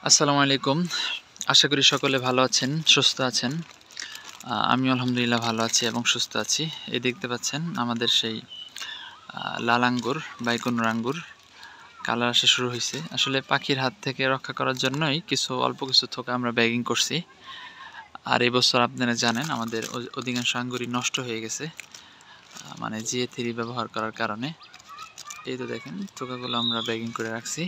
আসসালামু আলাইকুম। আশা করি সকলে ভালো আছেন, সুস্থ আছেন। আমি আলহামদুলিল্লাহ ভালো আছি এবং সুস্থ আছি। এই দেখতে পাচ্ছেন আমাদের সেই লাল আঙ্গুর, বাইকোনোর আঙ্গুর কালার আসা শুরু হইছে। আসলে পাখির হাত থেকে রক্ষা করার জন্যই অল্প কিছু থোকা আমরা ব্যাগিং করছি। আর এবছর আপনারা জানেন আমাদের অধিকাংশ আঙ্গুরই নষ্ট হয়ে গেছে। মানে জিএ3 ব্যবহার করার কারণে। এই তো দেখেন থোকাগুলো আমরা ব্যাগিং করে রাখছি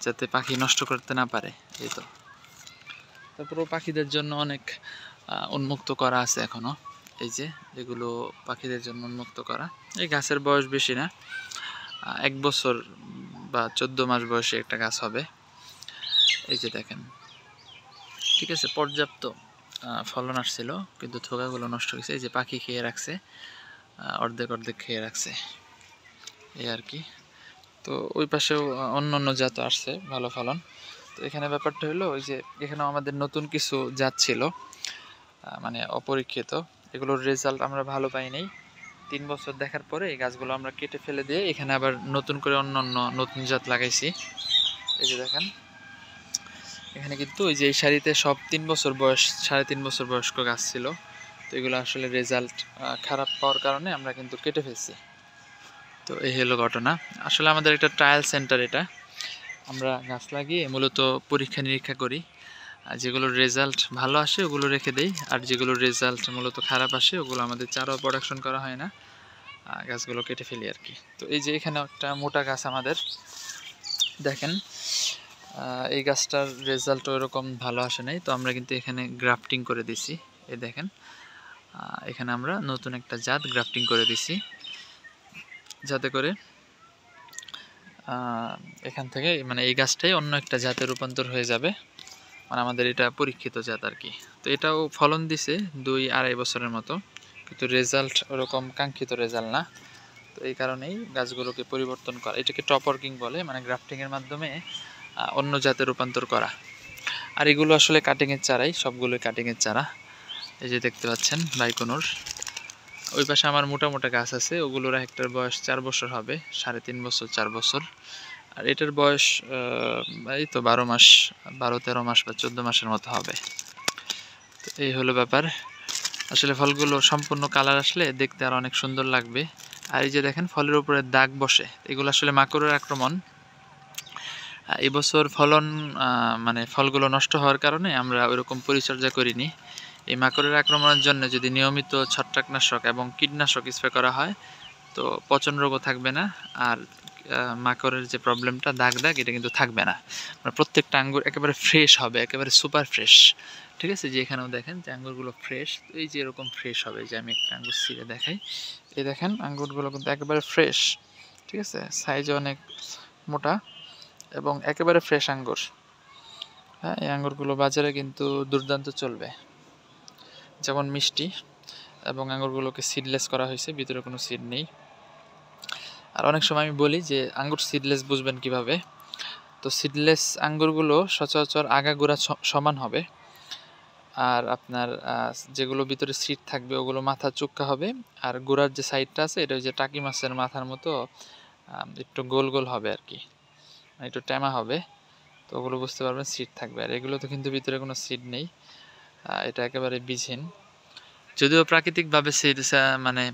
যাতে পাখি নষ্ট করতে না পারে। এই তো। তারপরেও পাখিদের জন্য অনেক উন্মুক্ত করা আছে এখনো। এই যে এগুলো পাখিদের জন্য উন্মুক্ত করা। এই গাছের বয়স বেশি না, 1 বছর বা 14 মাস বয়সে একটা গাছ হবে। এই যে দেখেন, ঠিক আছে, পর্যাপ্ত ফলন আসছিল কিন্তু থোকাগুলো নষ্ট হয়েছে। এই যে পাখি খেয়ে রাখছে, অর্ধেক অর্ধেক খেয়ে রাখছে, এই আর কি। তো ওই পাশেও অন্য অন্য জাত আসছে ভালো ফলন। তো এখানে ব্যাপারটা হলো ওই যে এখানেও আমাদের নতুন কিছু জাত ছিল, মানে অপরীক্ষিত। এগুলোর রেজাল্ট আমরা ভালো পাই নাই। 3 বছর দেখার পরে এই গাছগুলো আমরা কেটে ফেলে দিয়ে এখানে আবার নতুন করে অন্য অন্য নতুন জাত লাগাইছি। এই যে দেখেন, এখানে কিন্তু ওই যে এই সারিতে সব 3 বছর বয়স, 3.5 বছর বয়স্ক গাছ ছিল। তো এগুলো আসলে রেজাল্ট খারাপ পাওয়ার কারণে আমরা কিন্তু কেটে ফেলছি। তো এই হলো ঘটনা। আসলে আমাদের একটা ট্রায়াল সেন্টার এটা। আমরা গাছ লাগিয়ে মূলত পরীক্ষা নিরীক্ষা করি। যেগুলোর রেজাল্ট ভালো আসে ওগুলো রেখে দেই, আর যেগুলোর রেজাল্ট মূলত খারাপ আসে ওগুলো আমাদের চারাও প্রোডাকশন করা হয় না, গাছগুলো কেটে ফেলি আর কি। তো এই যে এখানে একটা মোটা গাছ আমাদের দেখেন, এই গাছটার রেজাল্ট ওইরকম ভালো আসে নাই। তো আমরা কিন্তু এখানে গ্রাফটিং করে দিছি। এই দেখেন, এখানে আমরা নতুন একটা জাত গ্রাফটিং করে দিছি যাতে করে এখান থেকে মানে এই গাছটাই অন্য একটা জাতে রূপান্তর হয়ে যাবে। মানে আমাদের এটা পরীক্ষিত জাত আর কি। তো এটাও ফলন দিছে 2-2.5 বছরের মতো, কিন্তু রেজাল্ট ওরকম কাঙ্ক্ষিত রেজাল্ট না। তো এই কারণেই গাছগুলোকে পরিবর্তন করা, এটাকে টপ ওয়ার্কিং বলে, মানে গ্রাফটিংয়ের মাধ্যমে অন্য জাতে রূপান্তর করা। আর এগুলো আসলে কাটিংয়ের চারাই, সবগুলোই কাটিংয়ের চারা। এই যে দেখতে পাচ্ছেন বাইকোনোর। ওই পাশে আমার মোটা মোটা গাছ আছে, ওগুলোর একটার বয়স 4 বছর হবে, 3.5 বছর 4 বছর। আর এটার বয়স এই তো 12 মাস, 12-13 মাস বা 14 মাসের মতো হবে। তো এই হলো ব্যাপার। আসলে ফলগুলো সম্পূর্ণ কালার আসলে দেখতে আর অনেক সুন্দর লাগবে। আর এই যে দেখেন ফলের উপরে দাগ বসে, এগুলো আসলে মাকড়ের আক্রমণ। এবছর ফলন মানে ফলগুলো নষ্ট হওয়ার কারণে আমরা ওইরকম পরিচর্যা করিনি। এই মাকড়ের আক্রমণের জন্য যদি নিয়মিত ছত্রাকনাশক এবং কীটনাশক স্প্রে করা হয় তো পচন রোগও থাকবে না, আর মাকড়ের যে প্রবলেমটা দাগ এটা কিন্তু থাকবে না। মানে প্রত্যেকটা আঙ্গুর একেবারে ফ্রেশ হবে, একেবারে সুপার ফ্রেশ। ঠিক আছে, যে এখানেও দেখেন যে আঙ্গুরগুলো ফ্রেশ, এই যে এরকম ফ্রেশ হবে। যে আমি একটা আঙ্গুর ছিঁড়ে দেখাই, এই দেখেন আঙ্গুরগুলো কিন্তু একেবারে ফ্রেশ। ঠিক আছে, সাইজে অনেক মোটা এবং একেবারে ফ্রেশ আঙ্গুর। হ্যাঁ, এই আঙ্গুরগুলো বাজারে কিন্তু দুর্দান্ত চলবে, যেমন মিষ্টি। এবং আঙ্গুরগুলোকে সিডলেস করা হয়েছে, ভিতরে কোনো সিড নেই। আর অনেক সময় আমি বলি যে আঙ্গুর সিডলেস বুঝবেন কিভাবে। তো সিডলেস আঙ্গুরগুলো সচরাচর আগাগোড়া সমান হবে, আর আপনার যেগুলো ভিতরে সিড থাকবে ওগুলো মাথা চুক্কা হবে, আর গোড়ার যে সাইডটা আছে এটা যে টাকি মাছের মাথার মতো একটু গোল গোল হবে আর কি, একটু টেমা হবে। তো ওগুলো বুঝতে পারবেন সিড থাকবে। আর এগুলো তো কিন্তু ভিতরে কোনো সিড নেই, এটা একেবারে বীজহীন। যদিও প্রাকৃতিকভাবে সিড মানে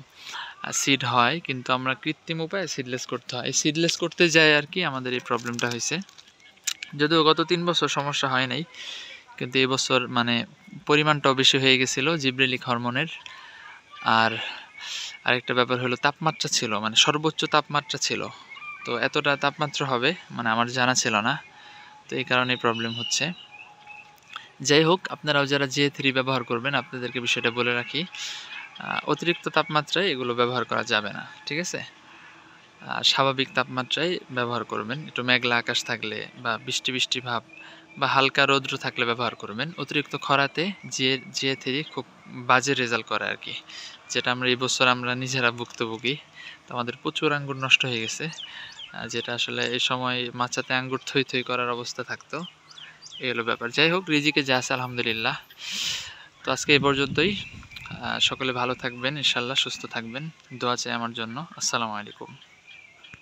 সিড হয়, কিন্তু আমরা কৃত্রিম উপায়ে সিডলেস করতে হয়। এই সিডলেস করতে যাই আর কি আমাদের এই প্রবলেমটা হয়েছে। যদিও গত 3 বছর সমস্যা হয় নাই, কিন্তু এবছর মানে পরিমাণটাও বেশি হয়ে গেছিলো জিবরেলিক হরমোনের। আর আরেকটা ব্যাপার হলো তাপমাত্রা ছিল, মানে সর্বোচ্চ তাপমাত্রা ছিল। তো এতটা তাপমাত্রা হবে মানে আমার জানা ছিল না। তো এই কারণে প্রবলেম হচ্ছে। যাই হোক, আপনারাও যারা জিএ3 ব্যবহার করবেন আপনাদেরকে বিষয়টা বলে রাখি, অতিরিক্ত তাপমাত্রায় এগুলো ব্যবহার করা যাবে না। ঠিক আছে, স্বাভাবিক তাপমাত্রায় ব্যবহার করবেন। একটু মেঘলা আকাশ থাকলে বা বৃষ্টি বৃষ্টি ভাব বা হালকা রৌদ্র থাকলে ব্যবহার করবেন। অতিরিক্ত খরাতে জিএ3 খুব বাজে রেজাল্ট করে আর কি, যেটা আমরা এই বছর আমরা নিজেরা ভুক্তভোগী। তো আমাদের প্রচুর আঙ্গুর নষ্ট হয়ে গেছে, যেটা আসলে এই সময় মাচাতে আঙ্গুর থই থই করার অবস্থা থাকতো। এই হলো ব্যাপার। যাই হোক, রিজিকে যা আছে আলহামদুলিল্লাহ। তো আজকে এই পর্যন্তই। সকলে ভালো থাকবেন, ইনশাল্লাহ সুস্থ থাকবেন, দোয়া চাই আমার জন্য। আসসালামু আলাইকুম।